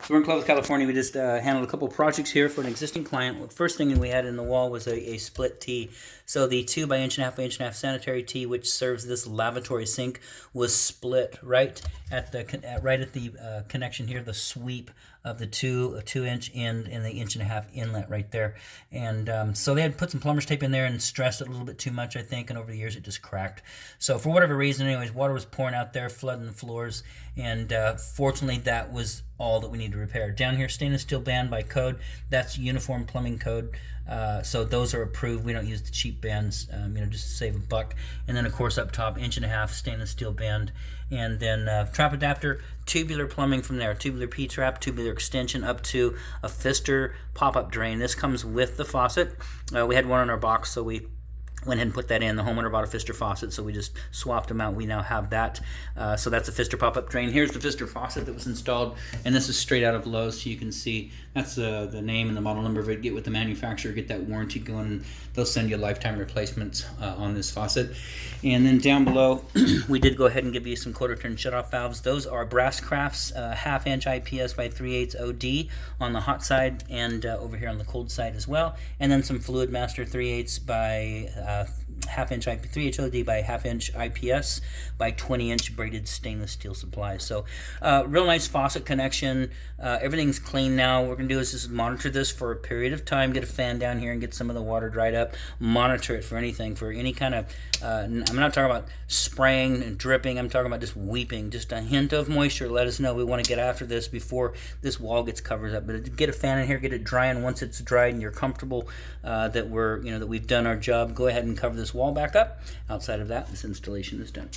So we're in Clovis, California. We just handled a couple projects here for an existing client. The first thing we had in the wall was a split T. So the 2 by inch and a half by inch and a half sanitary T, which serves this lavatory sink, was split right at the connection here, the sweep of the 2-inch end and the 1.5-inch inlet right there. And so they had put some plumber's tape in there and stressed it a little bit too much, I think, and over the years it just cracked. So for whatever reason, anyways, water was pouring out there, flooding the floors, and fortunately that was all that we need to repair. Down here, stainless steel band by code. That's uniform plumbing code. So those are approved. We don't use the cheap bands, just to save a buck. And then, of course, up top, 1.5-inch stainless steel band. And then trap adapter, tubular plumbing from there. Tubular P-trap, tubular extension up to a Pfister pop-up drain. This comes with the faucet. We had one in our box, so we went ahead and put that in. The homeowner bought a Pfister faucet, so we just swapped them out. We now have that. So that's a Pfister pop-up drain. Here's the Pfister faucet that was installed, and this is straight out of Lowe's, so you can see that's the name and the model number of it. Get with the manufacturer, get that warranty going, and they'll send you lifetime replacements on this faucet. And then down below, we did go ahead and give you some quarter-turn shutoff valves. Those are Brass Crafts 1/2-inch IPS by 3/8 OD on the hot side, and over here on the cold side as well. And then some Fluid Master 3/8 by 1/2-inch 3/8 OD by 1/2-inch IPS by 20-inch braided stainless steel supplies. So real nice faucet connection. Everything's clean now. What we're gonna do is just monitor this for a period of time, get a fan down here and get some of the water dried up, monitor it for anything, for any kind of I'm not talking about spraying and dripping, I'm talking about just weeping, just a hint of moisture. Let us know. We want to get after this before this wall gets covered up. But get a fan in here, get it drying. Once it's dried and you're comfortable that we've done our job, go ahead and cover this wall back up. Outside of that, this installation is done.